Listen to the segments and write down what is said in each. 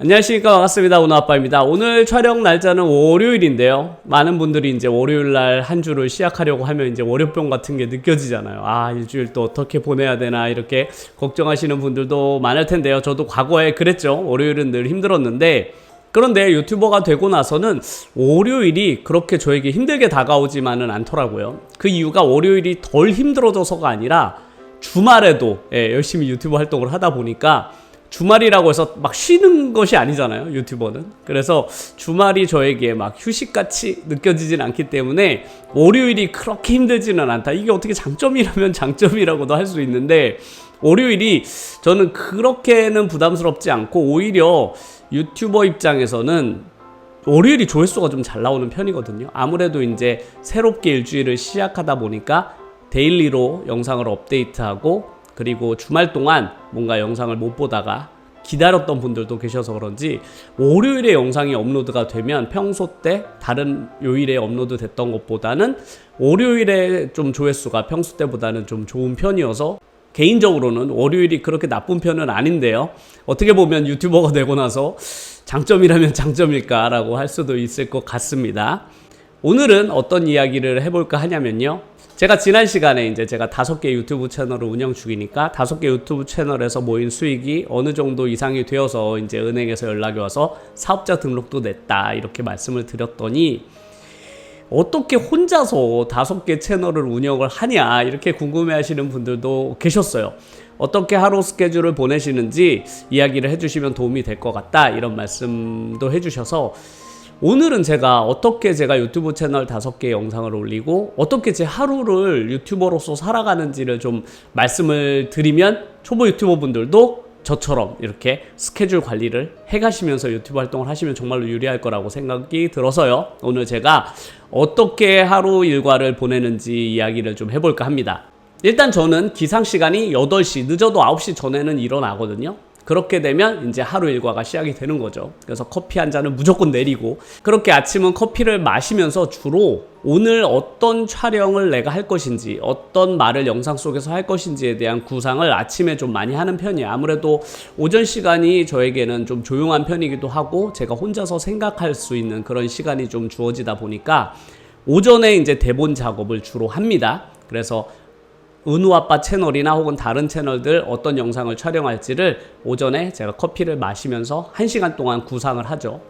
안녕하십니까. 반갑습니다. 오너아빠입니다. 오늘 촬영 날짜는 월요일인데요. 많은 분들이 이제 월요일날 한 주를 시작하려고 하면 이제 월요병 같은 게 느껴지잖아요. 아, 일주일 또 어떻게 보내야 되나 이렇게 걱정하시는 분들도 많을 텐데요. 저도 과거에 그랬죠. 월요일은 늘 힘들었는데, 그런데 유튜버가 되고 나서는 월요일이 그렇게 저에게 힘들게 다가오지만은 않더라고요. 그 이유가 월요일이 덜 힘들어져서가 아니라 주말에도 열심히 유튜브 활동을 하다 보니까, 주말이라고 해서 막 쉬는 것이 아니잖아요, 유튜버는. 그래서 주말이 저에게 막 휴식같이 느껴지진 않기 때문에 월요일이 그렇게 힘들지는 않다. 이게 어떻게 장점이라면 장점이라고도 할 수 있는데, 월요일이 저는 그렇게는 부담스럽지 않고, 오히려 유튜버 입장에서는 월요일이 조회수가 좀 잘 나오는 편이거든요. 아무래도 이제 새롭게 일주일을 시작하다 보니까 데일리로 영상을 업데이트하고, 그리고 주말 동안 뭔가 영상을 못 보다가 기다렸던 분들도 계셔서 그런지 월요일에 영상이 업로드가 되면 평소 때 다른 요일에 업로드 됐던 것보다는 월요일에 좀 조회수가 평소 때보다는 좀 좋은 편이어서, 개인적으로는 월요일이 그렇게 나쁜 편은 아닌데요. 어떻게 보면 유튜버가 되고 나서 장점이라면 장점일까라고 할 수도 있을 것 같습니다. 오늘은 어떤 이야기를 해볼까 하냐면요. 제가 지난 시간에 이제 제가 5개 유튜브 채널을 운영 중이니까 5개 유튜브 채널에서 모인 수익이 어느 정도 이상이 되어서 이제 은행에서 연락이 와서 사업자 등록도 냈다 이렇게 말씀을 드렸더니, 어떻게 혼자서 5개 채널을 운영을 하냐 이렇게 궁금해 하시는 분들도 계셨어요. 어떻게 하루 스케줄을 보내시는지 이야기를 해주시면 도움이 될 것 같다 이런 말씀도 해주셔서, 오늘은 제가 어떻게 제가 유튜브 채널 5개 영상을 올리고 어떻게 제 하루를 유튜버로서 살아가는지를 좀 말씀을 드리면 초보 유튜버 분들도 저처럼 이렇게 스케줄 관리를 해가시면서 유튜브 활동을 하시면 정말로 유리할 거라고 생각이 들어서요. 오늘 제가 어떻게 하루 일과를 보내는지 이야기를 좀 해볼까 합니다. 일단 저는 기상시간이 8시, 늦어도 9시 전에는 일어나거든요. 그렇게 되면 이제 하루 일과가 시작이 되는 거죠. 그래서 커피 한 잔을 무조건 내리고, 그렇게 아침은 커피를 마시면서 주로 오늘 어떤 촬영을 내가 할 것인지, 어떤 말을 영상 속에서 할 것인지에 대한 구상을 아침에 좀 많이 하는 편이에요. 아무래도 오전 시간이 저에게는 좀 조용한 편이기도 하고, 제가 혼자서 생각할 수 있는 그런 시간이 좀 주어지다 보니까 오전에 이제 대본 작업을 주로 합니다. 그래서 은우아빠 채널이나 혹은 다른 채널들 어떤 영상을 촬영할지를 오전에 제가 커피를 마시면서 1시간 동안 구상을 하죠.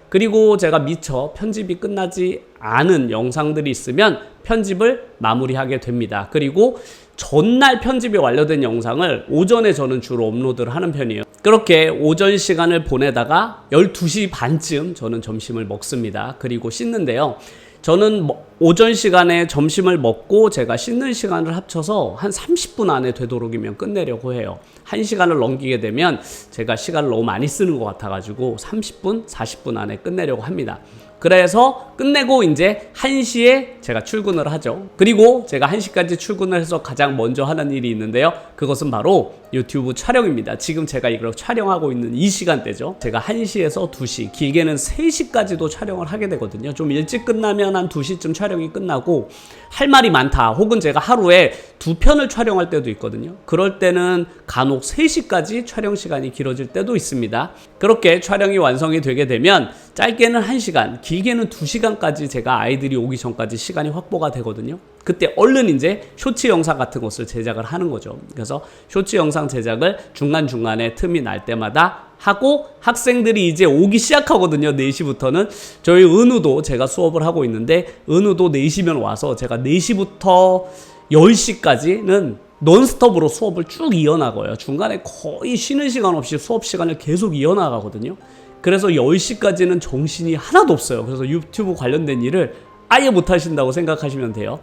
그리고 제가 미처 편집이 끝나지 않은 영상들이 있으면 편집을 마무리하게 됩니다. 그리고 전날 편집이 완료된 영상을 오전에 저는 주로 업로드를 하는 편이에요. 그렇게 오전 시간을 보내다가 12시 반쯤 저는 점심을 먹습니다. 그리고 씻는데요. 저는 오전 시간에 점심을 먹고 제가 씻는 시간을 합쳐서 한 30분 안에 되도록이면 끝내려고 해요. 1시간을 넘기게 되면 제가 시간을 너무 많이 쓰는 것 같아가지고 30분, 40분 안에 끝내려고 합니다. 그래서 끝내고 이제 1시에 제가 출근을 하죠. 그리고 제가 1시까지 출근을 해서 가장 먼저 하는 일이 있는데요. 그것은 바로 유튜브 촬영입니다. 지금 제가 이걸 촬영하고 있는 이 시간대죠. 제가 1시에서 2시, 길게는 3시까지도 촬영을 하게 되거든요. 좀 일찍 끝나면 한 2시쯤 촬영이 끝나고, 할 말이 많다 혹은 제가 하루에 2편을 촬영할 때도 있거든요. 그럴 때는 간혹 3시까지 촬영 시간이 길어질 때도 있습니다. 그렇게 촬영이 완성이 되게 되면 짧게는 1시간, 길게는 2시간까지 제가 아이들이 오기 전까지 시간이 확보가 되거든요. 그때 얼른 이제 쇼츠 영상 같은 것을 제작을 하는 거죠. 그래서 쇼츠 영상 제작을 중간중간에 틈이 날 때마다 하고, 학생들이 이제 오기 시작하거든요. 4시부터는. 저희 은우도 제가 수업을 하고 있는데, 은우도 4시면 와서 제가 4시부터 10시까지는 논스톱으로 수업을 쭉 이어나가요. 중간에 거의 쉬는 시간 없이 수업 시간을 계속 이어나가거든요. 그래서 10시까지는 정신이 하나도 없어요. 그래서 유튜브 관련된 일을 아예 못 하신다고 생각하시면 돼요.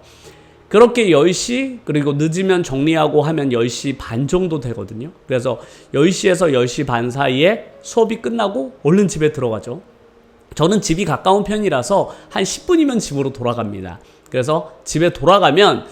그렇게 10시, 그리고 늦으면 정리하고 하면 10시 반 정도 되거든요. 그래서 10시에서 10시 반 사이에 수업이 끝나고 얼른 집에 들어가죠. 저는 집이 가까운 편이라서 한 10분이면 집으로 돌아갑니다. 그래서 집에 돌아가면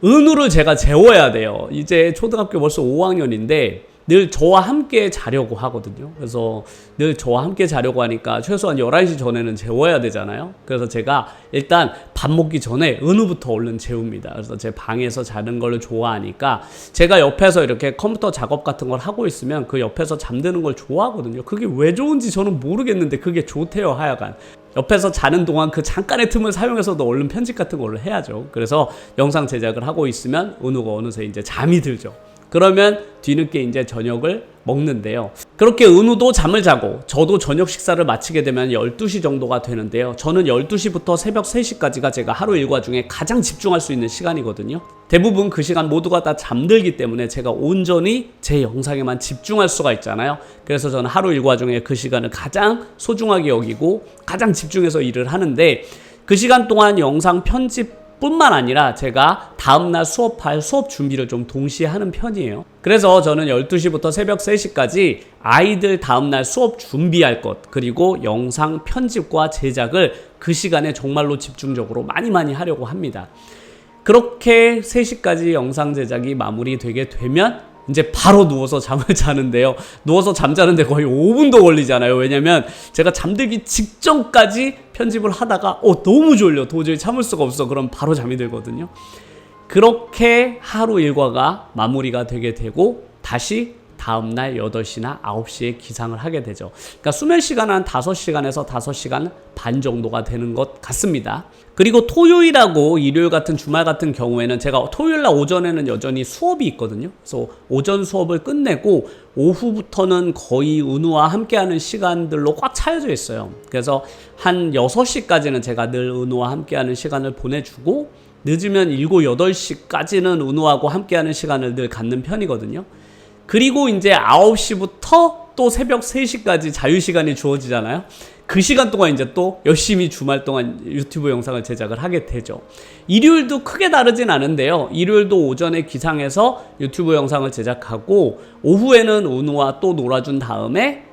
은우를 제가 재워야 돼요. 이제 초등학교 벌써 5학년인데 늘 저와 함께 자려고 하거든요. 그래서 늘 저와 함께 자려고 하니까 최소한 11시 전에는 재워야 되잖아요. 그래서 제가 일단 밥 먹기 전에 은우부터 얼른 재웁니다. 그래서 제 방에서 자는 걸 좋아하니까 제가 옆에서 이렇게 컴퓨터 작업 같은 걸 하고 있으면 그 옆에서 잠드는 걸 좋아하거든요. 그게 왜 좋은지 저는 모르겠는데 그게 좋대요, 하여간. 옆에서 자는 동안 그 잠깐의 틈을 사용해서도 얼른 편집 같은 걸 해야죠. 그래서 영상 제작을 하고 있으면 은우가 어느새 이제 잠이 들죠. 그러면 뒤늦게 이제 저녁을 먹는데요. 그렇게 은우도 잠을 자고 저도 저녁 식사를 마치게 되면 12시 정도가 되는데요. 저는 12시부터 새벽 3시까지가 제가 하루 일과 중에 가장 집중할 수 있는 시간이거든요. 대부분 그 시간 모두가 다 잠들기 때문에 제가 온전히 제 영상에만 집중할 수가 있잖아요. 그래서 저는 하루 일과 중에 그 시간을 가장 소중하게 여기고 가장 집중해서 일을 하는데, 그 시간 동안 영상 편집 뿐만 아니라 제가 다음날 수업할 수업 준비를 좀 동시에 하는 편이에요. 그래서 저는 12시부터 새벽 3시까지 아이들 다음날 수업 준비할 것, 그리고 영상 편집과 제작을 그 시간에 정말로 집중적으로 많이 하려고 합니다. 그렇게 3시까지 영상 제작이 마무리되게 되면 이제 바로 누워서 잠을 자는데요. 누워서 잠자는데 거의 5분도 걸리잖아요. 왜냐면 제가 잠들기 직전까지 편집을 하다가 너무 졸려, 도저히 참을 수가 없어, 그럼 바로 잠이 들거든요. 그렇게 하루 일과가 마무리가 되게 되고 다시 다음날 8시나 9시에 기상을 하게 되죠. 그러니까 수면 시간은 한 5시간에서 5시간 반 정도가 되는 것 같습니다. 그리고 토요일하고 일요일 같은 주말 같은 경우에는 제가 토요일날 오전에는 여전히 수업이 있거든요. 그래서 오전 수업을 끝내고 오후부터는 거의 은우와 함께하는 시간들로 꽉 차여져 있어요. 그래서 한 6시까지는 제가 늘 은우와 함께하는 시간을 보내주고, 늦으면 7, 8시까지는 은우하고 함께하는 시간을 늘 갖는 편이거든요. 그리고 이제 9시부터 또 새벽 3시까지 자유시간이 주어지잖아요. 그 시간 동안 이제 또 열심히 주말 동안 유튜브 영상을 제작을 하게 되죠. 일요일도 크게 다르진 않은데요. 일요일도 오전에 기상해서 유튜브 영상을 제작하고, 오후에는 은우와 또 놀아준 다음에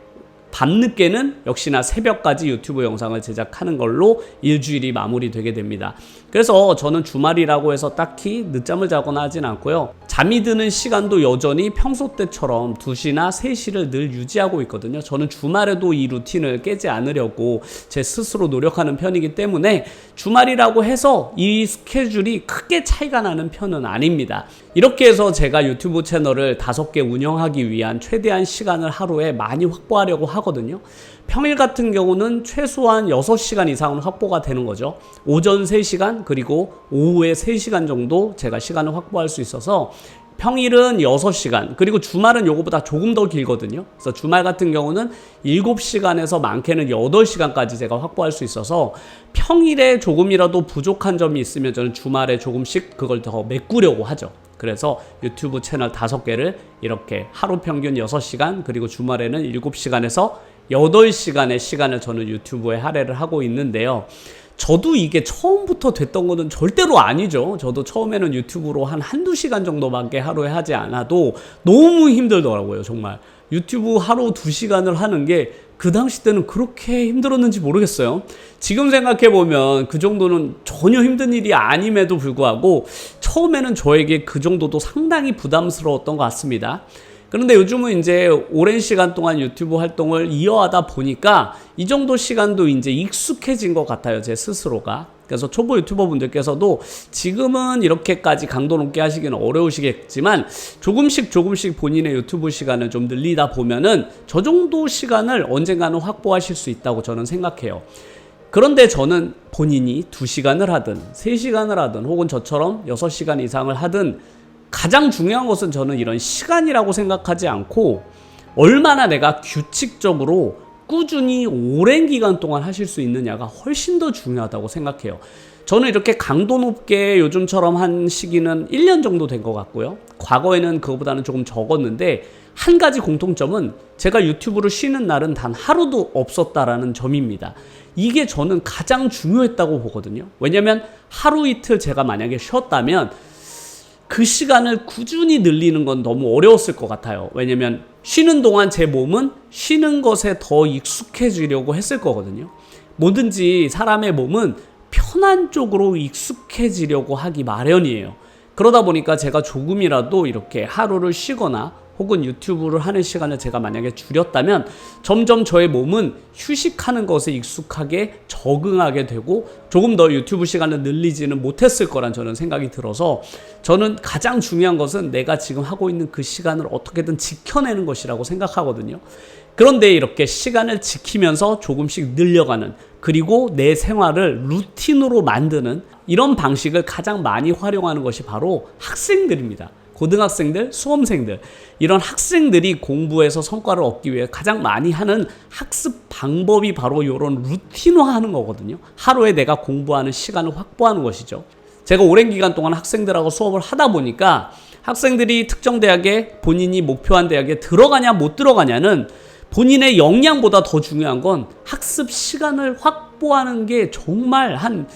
밤늦게는 역시나 새벽까지 유튜브 영상을 제작하는 걸로 일주일이 마무리되게 됩니다. 그래서 저는 주말이라고 해서 딱히 늦잠을 자거나 하진 않고요. 잠이 드는 시간도 여전히 평소 때처럼 2시나 3시를 늘 유지하고 있거든요. 저는 주말에도 이 루틴을 깨지 않으려고 제 스스로 노력하는 편이기 때문에 주말이라고 해서 이 스케줄이 크게 차이가 나는 편은 아닙니다. 이렇게 해서 제가 유튜브 채널을 5개 운영하기 위한 최대한 시간을 하루에 많이 확보하려고 하거든요. 평일 같은 경우는 최소한 6시간 이상은 확보가 되는 거죠. 오전 3시간 그리고 오후에 3시간 정도 제가 시간을 확보할 수 있어서 평일은 6시간, 그리고 주말은 요거보다 조금 더 길거든요. 그래서 주말 같은 경우는 7시간에서 많게는 8시간까지 제가 확보할 수 있어서 평일에 조금이라도 부족한 점이 있으면 저는 주말에 조금씩 그걸 더 메꾸려고 하죠. 그래서 유튜브 채널 5개를 이렇게 하루 평균 6시간, 그리고 주말에는 7시간에서 8시간의 시간을 저는 유튜브에 할애를 하고 있는데요. 저도 이게 처음부터 됐던 거는 절대로 아니죠. 저도 처음에는 유튜브로 한 1-2시간 정도밖에 하루에 하지 않아도 너무 힘들더라고요, 정말. 유튜브 하루 2시간을 하는 게 그 당시 때는 그렇게 힘들었는지 모르겠어요. 지금 생각해보면 그 정도는 전혀 힘든 일이 아님에도 불구하고 처음에는 저에게 그 정도도 상당히 부담스러웠던 것 같습니다. 그런데 요즘은 이제 오랜 시간 동안 유튜브 활동을 이어하다 보니까 이 정도 시간도 이제 익숙해진 것 같아요, 제 스스로가. 그래서 초보 유튜버 분들께서도 지금은 이렇게까지 강도 높게 하시기는 어려우시겠지만 조금씩 본인의 유튜브 시간을 좀 늘리다 보면은 저 정도 시간을 언젠가는 확보하실 수 있다고 저는 생각해요. 그런데 저는 본인이 2시간을 하든 3시간을 하든 혹은 저처럼 6시간 이상을 하든 가장 중요한 것은 저는 이런 시간이라고 생각하지 않고 얼마나 내가 규칙적으로 꾸준히 오랜 기간 동안 하실 수 있느냐가 훨씬 더 중요하다고 생각해요. 저는 이렇게 강도 높게 요즘처럼 한 시기는 1년 정도 된 것 같고요. 과거에는 그거보다는 조금 적었는데 한 가지 공통점은 제가 유튜브를 쉬는 날은 단 하루도 없었다라는 점입니다. 이게 저는 가장 중요했다고 보거든요. 왜냐면 하루 이틀 제가 만약에 쉬었다면 그 시간을 꾸준히 늘리는 건 너무 어려웠을 것 같아요. 왜냐면 쉬는 동안 제 몸은 쉬는 것에 더 익숙해지려고 했을 거거든요. 뭐든지 사람의 몸은 편한 쪽으로 익숙해지려고 하기 마련이에요. 그러다 보니까 제가 조금이라도 이렇게 하루를 쉬거나 혹은 유튜브를 하는 시간을 제가 만약에 줄였다면 점점 저의 몸은 휴식하는 것에 익숙하게 적응하게 되고 조금 더 유튜브 시간을 늘리지는 못했을 거란 저는 생각이 들어서, 저는 가장 중요한 것은 내가 지금 하고 있는 그 시간을 어떻게든 지켜내는 것이라고 생각하거든요. 그런데 이렇게 시간을 지키면서 조금씩 늘려가는, 그리고 내 생활을 루틴으로 만드는 이런 방식을 가장 많이 활용하는 것이 바로 학생들입니다. 고등학생들, 수험생들, 이런 학생들이 공부에서 성과를 얻기 위해 가장 많이 하는 학습 방법이 바로 이런 루틴화하는 거거든요. 하루에 내가 공부하는 시간을 확보하는 것이죠. 제가 오랜 기간 동안 학생들하고 수업을 하다 보니까 학생들이 특정 대학에, 본인이 목표한 대학에 들어가냐 못 들어가냐는 본인의 역량보다 더 중요한 건 학습 시간을 확보하는 게 정말 한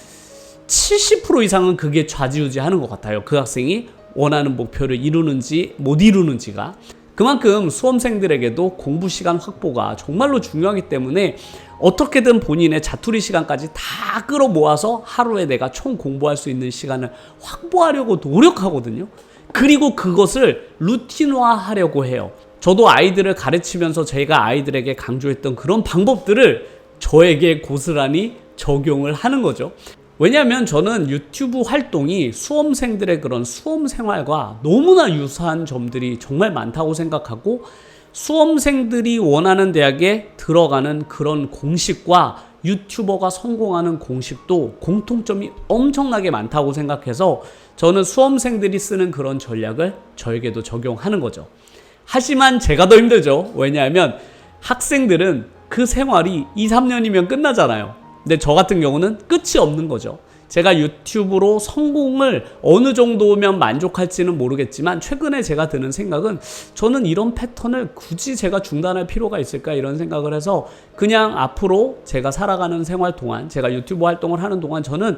70% 이상은 그게 좌지우지하는 것 같아요. 그 학생이 원하는 목표를 이루는지 못 이루는지가. 그만큼 수험생들에게도 공부 시간 확보가 정말로 중요하기 때문에 어떻게든 본인의 자투리 시간까지 다 끌어모아서 하루에 내가 총 공부할 수 있는 시간을 확보하려고 노력하거든요. 그리고 그것을 루틴화하려고 해요. 저도 아이들을 가르치면서 제가 아이들에게 강조했던 그런 방법들을 저에게 고스란히 적용을 하는 거죠. 왜냐하면 저는 유튜브 활동이 수험생들의 그런 수험 생활과 너무나 유사한 점들이 정말 많다고 생각하고, 수험생들이 원하는 대학에 들어가는 그런 공식과 유튜버가 성공하는 공식도 공통점이 엄청나게 많다고 생각해서 저는 수험생들이 쓰는 그런 전략을 저에게도 적용하는 거죠. 하지만 제가 더 힘들죠. 왜냐하면 학생들은 그 생활이 2, 3년이면 끝나잖아요. 근데 저 같은 경우는 끝이 없는 거죠. 제가 유튜브로 성공을 어느 정도면 만족할지는 모르겠지만, 최근에 제가 드는 생각은 저는 이런 패턴을 굳이 제가 중단할 필요가 있을까, 이런 생각을 해서 그냥 앞으로 제가 살아가는 생활 동안, 제가 유튜브 활동을 하는 동안 저는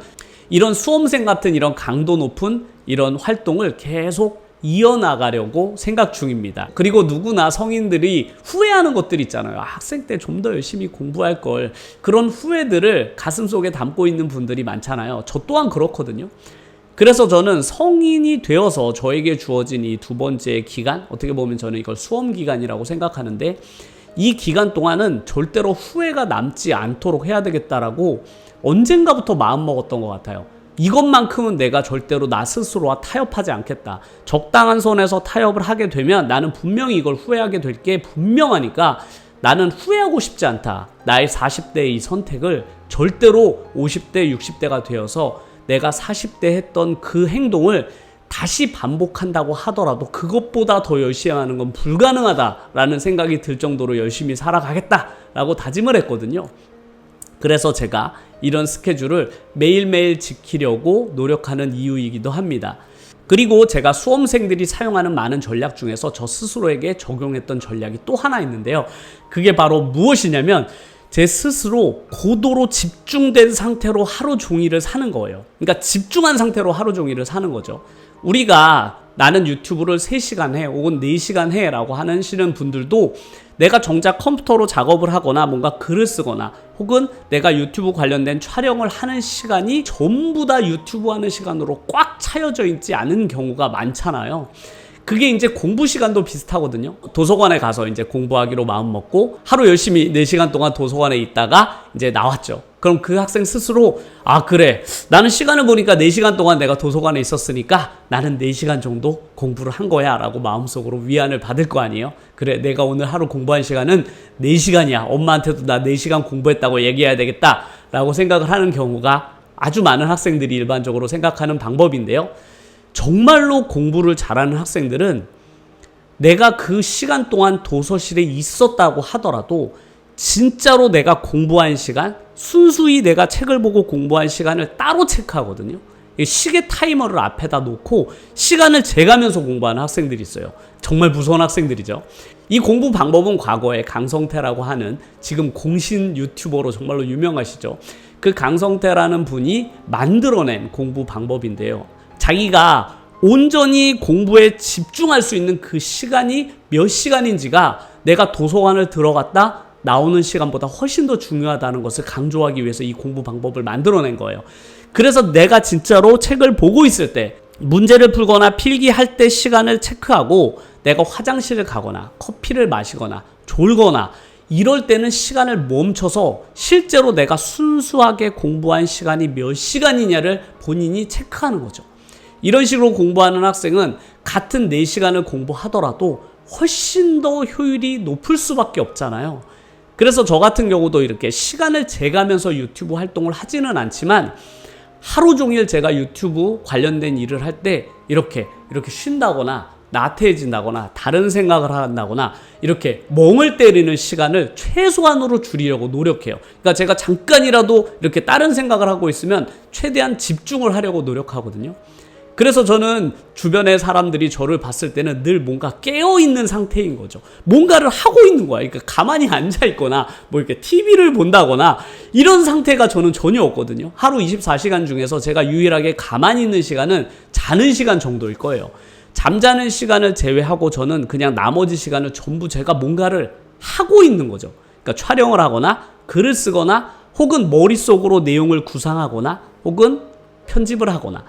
이런 수험생 같은 이런 강도 높은 이런 활동을 계속 이어나가려고 생각 중입니다. 그리고 누구나 성인들이 후회하는 것들 있잖아요. 학생 때 좀 더 열심히 공부할 걸. 그런 후회들을 가슴속에 담고 있는 분들이 많잖아요. 저 또한 그렇거든요. 그래서 저는 성인이 되어서 저에게 주어진 이 두 번째 기간, 어떻게 보면 저는 이걸 수험 기간이라고 생각하는데, 이 기간 동안은 절대로 후회가 남지 않도록 해야 되겠다라고 언젠가부터 마음먹었던 것 같아요. 이것만큼은 내가 절대로 나 스스로와 타협하지 않겠다. 적당한 선에서 타협을 하게 되면 나는 분명히 이걸 후회하게 될 게 분명하니까 나는 후회하고 싶지 않다. 나의 40대의 이 선택을 절대로 50대, 60대가 되어서 내가 40대 했던 그 행동을 다시 반복한다고 하더라도 그것보다 더 열심히 하는 건 불가능하다라는 생각이 들 정도로 열심히 살아가겠다라고 다짐을 했거든요. 그래서 제가 이런 스케줄을 매일매일 지키려고 노력하는 이유이기도 합니다. 그리고 제가 수험생들이 사용하는 많은 전략 중에서 저 스스로에게 적용했던 전략이 또 하나 있는데요. 그게 바로 무엇이냐면, 제 스스로 고도로 집중된 상태로 하루 종일을 사는 거예요. 그러니까 집중한 상태로 하루 종일을 사는 거죠. 우리가 나는 유튜브를 3시간 해 혹은 4시간 해 라고 하시는 분들도 내가 정작 컴퓨터로 작업을 하거나 뭔가 글을 쓰거나 혹은 내가 유튜브 관련된 촬영을 하는 시간이 전부 다 유튜브 하는 시간으로 꽉 차여져 있지 않은 경우가 많잖아요. 그게 이제 공부 시간도 비슷하거든요. 도서관에 가서 이제 공부하기로 마음 먹고 하루 열심히 4시간 동안 도서관에 있다가 이제 나왔죠. 그럼 그 학생 스스로, 아 그래, 나는 시간을 보니까 4시간 동안 내가 도서관에 있었으니까 나는 4시간 정도 공부를 한 거야 라고 마음속으로 위안을 받을 거 아니에요. 그래, 내가 오늘 하루 공부한 시간은 4시간이야. 엄마한테도 나 4시간 공부했다고 얘기해야 되겠다 라고 생각을 하는 경우가 아주 많은 학생들이 일반적으로 생각하는 방법인데요. 정말로 공부를 잘하는 학생들은 내가 그 시간 동안 도서실에 있었다고 하더라도 진짜로 내가 공부한 시간, 순수히 내가 책을 보고 공부한 시간을 따로 체크하거든요. 시계 타이머를 앞에다 놓고 시간을 재가면서 공부하는 학생들이 있어요. 정말 무서운 학생들이죠. 이 공부 방법은 과거에 강성태라고 하는, 지금 공신 유튜버로 정말로 유명하시죠. 그 강성태라는 분이 만들어낸 공부 방법인데요. 자기가 온전히 공부에 집중할 수 있는 그 시간이 몇 시간인지가 내가 도서관을 들어갔다 나오는 시간보다 훨씬 더 중요하다는 것을 강조하기 위해서 이 공부 방법을 만들어낸 거예요. 그래서 내가 진짜로 책을 보고 있을 때, 문제를 풀거나 필기할 때 시간을 체크하고 내가 화장실을 가거나 커피를 마시거나 졸거나 이럴 때는 시간을 멈춰서 실제로 내가 순수하게 공부한 시간이 몇 시간이냐를 본인이 체크하는 거죠. 이런 식으로 공부하는 학생은 같은 4시간을 공부하더라도 훨씬 더 효율이 높을 수밖에 없잖아요. 그래서 저 같은 경우도 이렇게 시간을 재가면서 유튜브 활동을 하지는 않지만 하루 종일 제가 유튜브 관련된 일을 할 때 이렇게 쉰다거나 나태해진다거나 다른 생각을 한다거나 이렇게 멍을 때리는 시간을 최소한으로 줄이려고 노력해요. 그러니까 제가 잠깐이라도 이렇게 다른 생각을 하고 있으면 최대한 집중을 하려고 노력하거든요. 그래서 저는 주변의 사람들이 저를 봤을 때는 늘 뭔가 깨어있는 상태인 거죠. 뭔가를 하고 있는 거야. 그러니까 가만히 앉아있거나 뭐 이렇게 TV를 본다거나 이런 상태가 저는 전혀 없거든요. 하루 24시간 중에서 제가 유일하게 가만히 있는 시간은 자는 시간 정도일 거예요. 잠자는 시간을 제외하고 저는 그냥 나머지 시간을 전부 제가 뭔가를 하고 있는 거죠. 그러니까 촬영을 하거나 글을 쓰거나 혹은 머릿속으로 내용을 구상하거나 혹은 편집을 하거나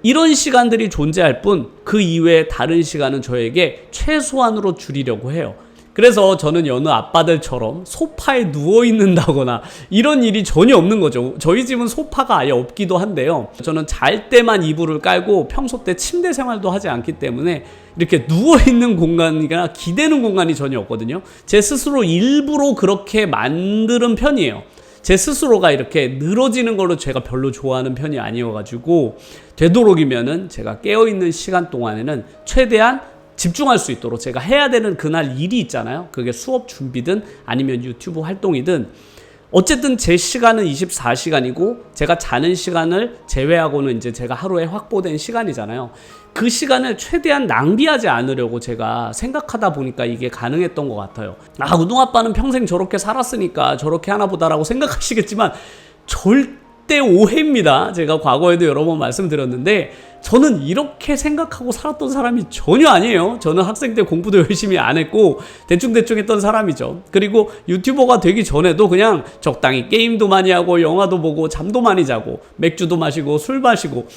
이런 시간들이 존재할 뿐 그 이외에 다른 시간은 저에게 최소한으로 줄이려고 해요. 그래서 저는 여느 아빠들처럼 소파에 누워있는다거나 이런 일이 전혀 없는 거죠. 저희 집은 소파가 아예 없기도 한데요. 저는 잘 때만 이불을 깔고 평소 때 침대 생활도 하지 않기 때문에 이렇게 누워있는 공간이나 기대는 공간이 전혀 없거든요. 제 스스로 일부러 그렇게 만드는 편이에요. 제 스스로가 이렇게 늘어지는 걸로 제가 별로 좋아하는 편이 아니어가지고 되도록이면은 제가 깨어있는 시간 동안에는 최대한 집중할 수 있도록 제가 해야 되는 그날 일이 있잖아요. 그게 수업 준비든 아니면 유튜브 활동이든 어쨌든 제 시간은 24시간이고 제가 자는 시간을 제외하고는 이제 제가 하루에 확보된 시간이잖아요. 그 시간을 최대한 낭비하지 않으려고 제가 생각하다 보니까 이게 가능했던 것 같아요. 우동아빠는 평생 저렇게 살았으니까 저렇게 하나 보다라고 생각하시겠지만 절대 오해입니다. 제가 과거에도 여러 번 말씀드렸는데 저는 이렇게 생각하고 살았던 사람이 전혀 아니에요. 저는 학생 때 공부도 열심히 안 했고 대충대충 했던 사람이죠. 그리고 유튜버가 되기 전에도 그냥 적당히 게임도 많이 하고 영화도 보고 잠도 많이 자고 맥주도 마시고 술 마시고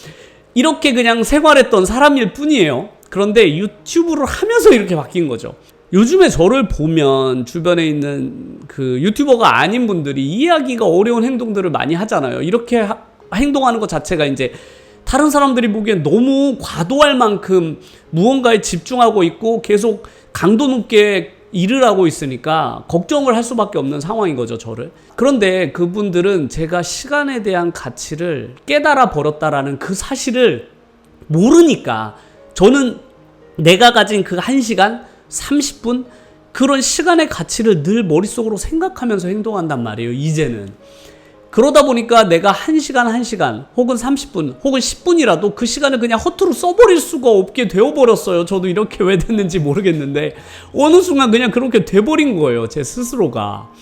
이렇게 그냥 생활했던 사람일 뿐이에요. 그런데 유튜브를 하면서 이렇게 바뀐 거죠. 요즘에 저를 보면 주변에 있는 그 유튜버가 아닌 분들이 이해하기가 어려운 행동들을 많이 하잖아요. 이렇게 행동하는 것 자체가 이제 다른 사람들이 보기엔 너무 과도할 만큼 무언가에 집중하고 있고 계속 강도 높게 일을 하고 있으니까 걱정을 할 수밖에 없는 상황인 거죠, 저를. 그런데 그분들은 제가 시간에 대한 가치를 깨달아 버렸다라는 그 사실을 모르니까 저는 내가 가진 그 1시간, 30분 그런 시간의 가치를 늘 머릿속으로 생각하면서 행동한단 말이에요, 이제는. 그러다 보니까 내가 1시간 혹은 30분 혹은 10분이라도 그 시간을 그냥 허투루 써버릴 수가 없게 되어버렸어요. 저도 이렇게 왜 됐는지 모르겠는데 어느 순간 그냥 그렇게 돼버린 거예요, 제 스스로가.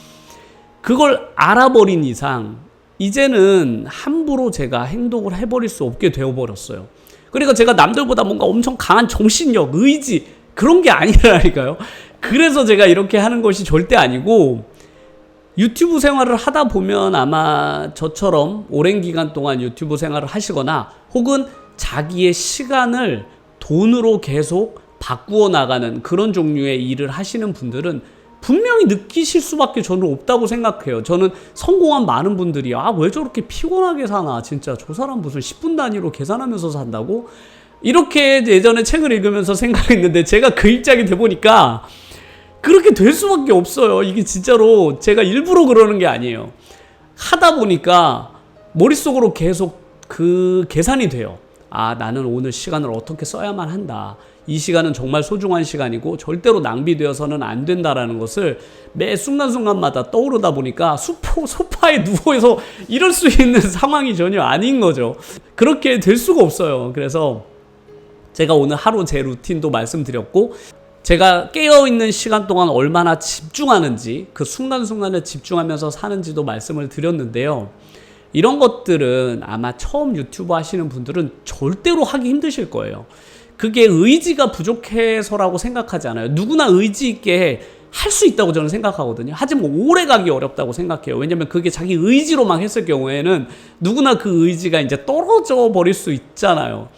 그걸 알아버린 이상 이제는 함부로 제가 행동을 해버릴 수 없게 되어버렸어요. 그러니까 제가 남들보다 뭔가 엄청 강한 정신력, 의지 그런 게 아니라니까요. 그래서 제가 이렇게 하는 것이 절대 아니고 유튜브 생활을 하다 보면 아마 저처럼 오랜 기간 동안 유튜브 생활을 하시거나 혹은 자기의 시간을 돈으로 계속 바꾸어 나가는 그런 종류의 일을 하시는 분들은 분명히 느끼실 수밖에 저는 없다고 생각해요. 저는 성공한 많은 분들이 왜 저렇게 피곤하게 사나, 진짜 저 사람 무슨 10분 단위로 계산하면서 산다고? 이렇게 예전에 책을 읽으면서 생각했는데 제가 그 입장이 돼보니까 그렇게 될 수밖에 없어요. 이게 진짜로 제가 일부러 그러는 게 아니에요. 하다 보니까 머릿속으로 계속 그 계산이 돼요. 나는 오늘 시간을 어떻게 써야만 한다. 이 시간은 정말 소중한 시간이고 절대로 낭비되어서는 안 된다라는 것을 매 순간순간마다 떠오르다 보니까 소파에 누워서 이럴 수 있는 상황이 전혀 아닌 거죠. 그렇게 될 수가 없어요. 그래서 제가 오늘 하루 제 루틴도 말씀드렸고 제가 깨어있는 시간 동안 얼마나 집중하는지 그 순간순간에 집중하면서 사는지도 말씀을 드렸는데요. 이런 것들은 아마 처음 유튜브 하시는 분들은 절대로 하기 힘드실 거예요. 그게 의지가 부족해서라고 생각하지 않아요. 누구나 의지 있게 할 수 있다고 저는 생각하거든요. 하지만 오래 가기 어렵다고 생각해요. 왜냐면 그게 자기 의지로만 했을 경우에는 누구나 그 의지가 이제 떨어져 버릴 수 있잖아요.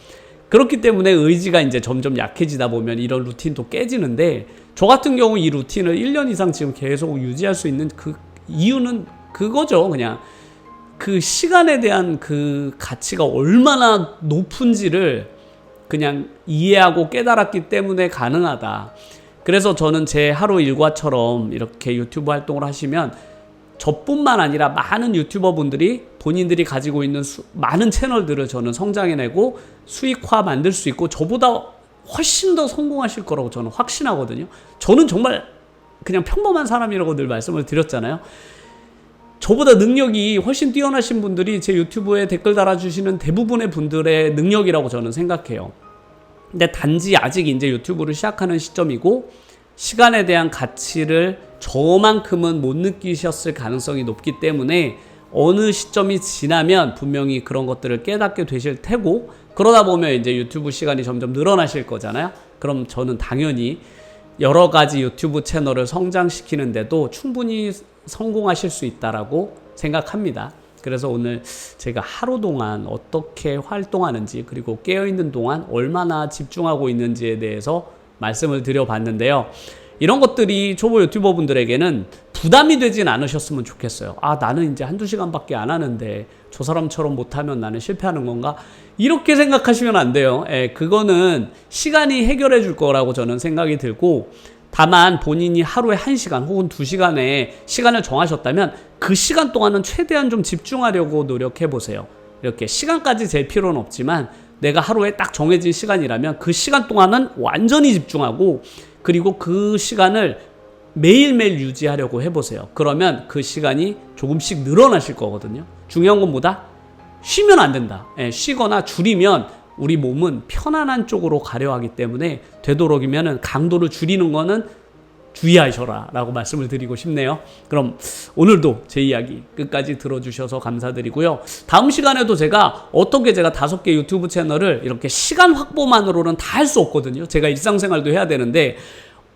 그렇기 때문에 의지가 이제 점점 약해지다 보면 이런 루틴도 깨지는데, 저 같은 경우 이 루틴을 1년 이상 지금 계속 유지할 수 있는 그 이유는 그거죠. 그냥 그 시간에 대한 그 가치가 얼마나 높은지를 그냥 이해하고 깨달았기 때문에 가능하다. 그래서 저는 제 하루 일과처럼 이렇게 유튜브 활동을 하시면 저뿐만 아니라 많은 유튜버 분들이 본인들이 가지고 있는 많은 채널들을 저는 성장해내고 수익화 만들 수 있고 저보다 훨씬 더 성공하실 거라고 저는 확신하거든요. 저는 정말 그냥 평범한 사람이라고 늘 말씀을 드렸잖아요. 저보다 능력이 훨씬 뛰어나신 분들이 제 유튜브에 댓글 달아주시는 대부분의 분들의 능력이라고 저는 생각해요. 근데 단지 아직 이제 유튜브를 시작하는 시점이고 시간에 대한 가치를 저만큼은 못 느끼셨을 가능성이 높기 때문에 어느 시점이 지나면 분명히 그런 것들을 깨닫게 되실 테고, 그러다 보면 이제 유튜브 시간이 점점 늘어나실 거잖아요. 그럼 저는 당연히 여러 가지 유튜브 채널을 성장시키는데도 충분히 성공하실 수 있다라고 생각합니다. 그래서 오늘 제가 하루 동안 어떻게 활동하는지, 그리고 깨어있는 동안 얼마나 집중하고 있는지에 대해서 말씀을 드려봤는데요. 이런 것들이 초보 유튜버 분들에게는 부담이 되진 않으셨으면 좋겠어요. 아, 나는 이제 한두 시간밖에 안 하는데 저 사람처럼 못하면 나는 실패하는 건가? 이렇게 생각하시면 안 돼요. 그거는 시간이 해결해 줄 거라고 저는 생각이 들고, 다만 본인이 하루에 1시간 혹은 2시간의 시간을 정하셨다면 그 시간 동안은 최대한 좀 집중하려고 노력해 보세요. 이렇게 시간까지 잴 필요는 없지만 내가 하루에 딱 정해진 시간이라면 그 시간 동안은 완전히 집중하고, 그리고 그 시간을 매일매일 유지하려고 해보세요. 그러면 그 시간이 조금씩 늘어나실 거거든요. 중요한 건 뭐다? 쉬면 안 된다. 쉬거나 줄이면 우리 몸은 편안한 쪽으로 가려 하기 때문에 되도록이면 강도를 줄이는 거는 주의하셔라 라고 말씀을 드리고 싶네요. 그럼 오늘도 제 이야기 끝까지 들어주셔서 감사드리고요. 다음 시간에도 제가 어떻게 제가 5개 유튜브 채널을 이렇게 시간 확보만으로는 다 할 수 없거든요. 제가 일상생활도 해야 되는데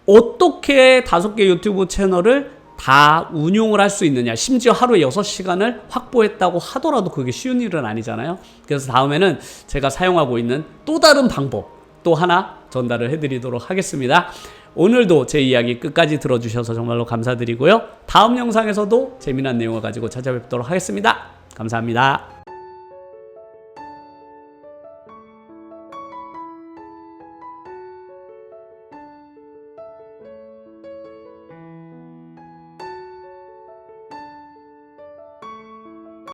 어떻게 5개 유튜브 채널을 다 운용을 할 수 있느냐, 심지어 하루에 6시간을 확보했다고 하더라도 그게 쉬운 일은 아니잖아요. 그래서 다음에는 제가 사용하고 있는 또 다른 방법 또 하나 전달을 해드리도록 하겠습니다. 오늘도 제 이야기 끝까지 들어주셔서 정말로 감사드리고요. 다음 영상에서도 재미난 내용을 가지고 찾아뵙도록 하겠습니다. 감사합니다.